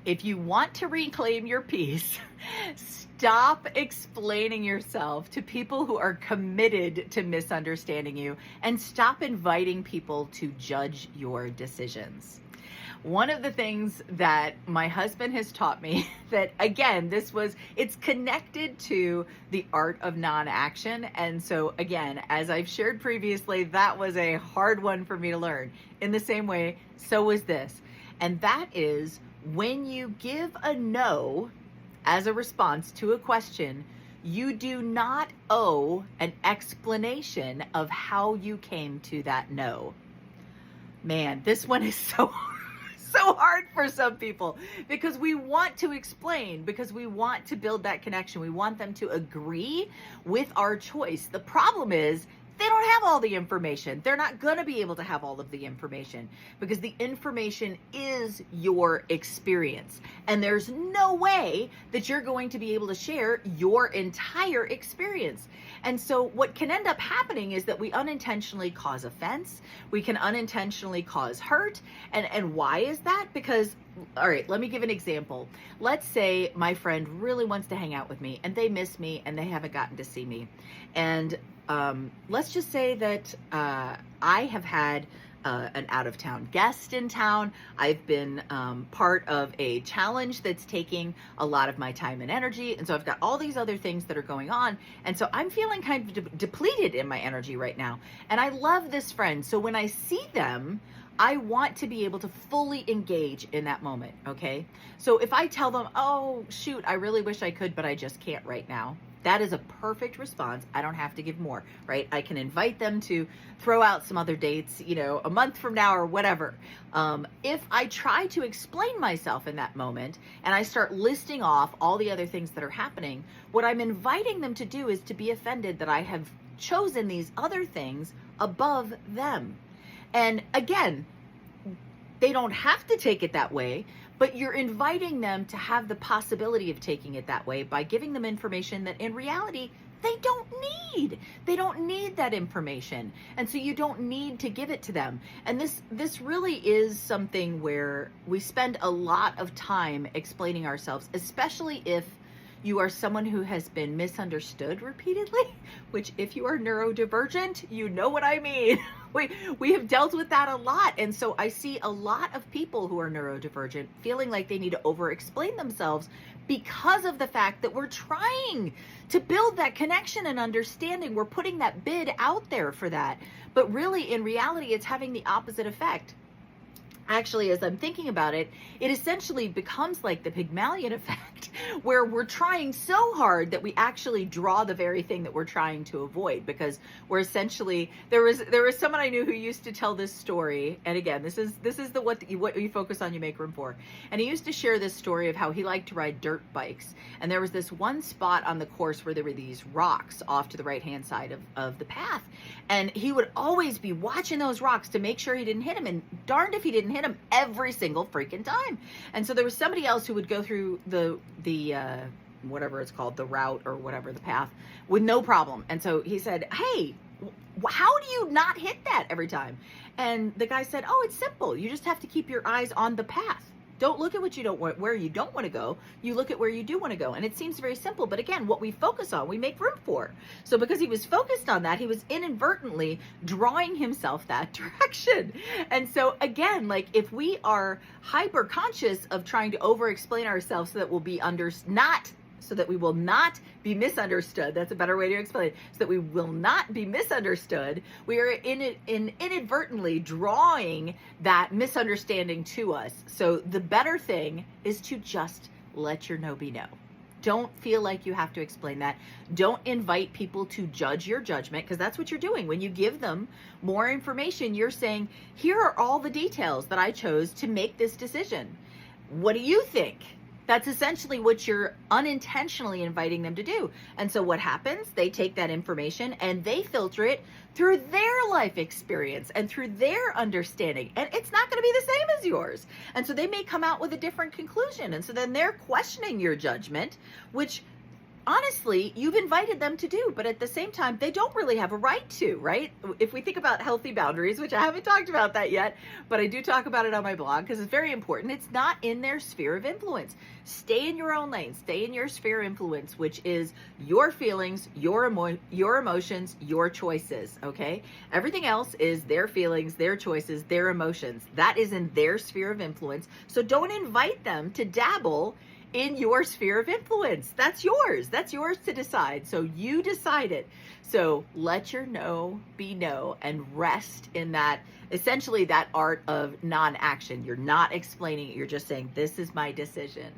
If you want to reclaim your peace, stop explaining yourself to people who are committed to misunderstanding you, and stop inviting people to judge your decisions. One of the things that my husband has taught me that, again, it's connected to the art of non-action. And so again, as I've shared previously, that was a hard one for me to learn. In the same way, so was this. And that is, when you give a no as a response to a question, you do not owe an explanation of how you came to that no. Man, this one is so hard for some people, because we want to explain, because we want to build that connection. We want them to agree with our choice. The problem is, they don't have all the information. They're not going to be able to have all of the information, because the information is your experience. And there's no way that you're going to be able to share your entire experience. And so what can end up happening is that we unintentionally cause offense. We can unintentionally cause hurt. And why is that? Because, all right, let me give an example. Let's say my friend really wants to hang out with me, and they miss me, and they haven't gotten to see me. And let's just say that I have had an out-of-town guest in town. I've been part of a challenge that's taking a lot of my time and energy. And so I've got all these other things that are going on. And so I'm feeling kind of depleted in my energy right now. And I love this friend. So when I see them, I want to be able to fully engage in that moment, okay? So if I tell them, oh, shoot, I really wish I could, but I just can't right now, that is a perfect response. I don't have to give more, right? I can invite them to throw out some other dates, a month from now or whatever. If I try to explain myself in that moment and I start listing off all the other things that are happening, what I'm inviting them to do is to be offended that I have chosen these other things above them. And again, they don't have to take it that way, but you're inviting them to have the possibility of taking it that way by giving them information that in reality they don't need. They don't need that information. And so you don't need to give it to them. And this really is something where we spend a lot of time explaining ourselves, especially if you are someone who has been misunderstood repeatedly, which if you are neurodivergent, you know what I mean. We have dealt with that a lot. And so I see a lot of people who are neurodivergent feeling like they need to over-explain themselves because of the fact that we're trying to build that connection and understanding. We're putting that bid out there for that. But really, in reality, it's having the opposite effect. Actually, as I'm thinking about it, it essentially becomes like the Pygmalion effect, where we're trying so hard that we actually draw the very thing that we're trying to avoid, because we're essentially, there was someone I knew who used to tell this story. And again, this is the what you focus on, you make room for. And he used to share this story of how he liked to ride dirt bikes. And there was this one spot on the course where there were these rocks off to the right-hand side of the path. And he would always be watching those rocks to make sure he didn't hit him. And darned if he didn't hit him every single freaking time. And so there was somebody else who would go through the whatever it's called, the route or whatever, the path, with no problem. And so he said, hey, how do you not hit that every time? And the guy said, oh, it's simple. You just have to keep your eyes on the path. Don't look at what you don't want, where you don't want to go. You look at where you do want to go. And it seems very simple, but again, what we focus on, we make room for. So because he was focused on that, he was inadvertently drawing himself that direction. And so again, like if we are hyper conscious of trying to over explain ourselves so that we'll be so that we will not be misunderstood. That's a better way to explain it. So that we will not be misunderstood. We are inadvertently drawing that misunderstanding to us. So the better thing is to just let your no be no. Don't feel like you have to explain that. Don't invite people to judge your judgment, because that's what you're doing. When you give them more information, you're saying, here are all the details that I chose to make this decision. What do you think? That's essentially what you're unintentionally inviting them to do. And so what happens? They take that information and they filter it through their life experience and through their understanding. And it's not going to be the same as yours. And so they may come out with a different conclusion. And so then they're questioning your judgment, which honestly, you've invited them to do, but at the same time, they don't really have a right to, right? If we think about healthy boundaries, which I haven't talked about that yet, but I do talk about it on my blog because it's very important. It's not in their sphere of influence. Stay in your own lane, stay in your sphere of influence, which is your feelings, your emotions, your choices, okay? Everything else is their feelings, their choices, their emotions. That is in their sphere of influence. So don't invite them to dabble in your sphere of influence. That's yours. That's yours to decide. So you decide it. So let your no be no and rest in that, essentially that art of non-action. You're not explaining it. You're just saying, this is my decision.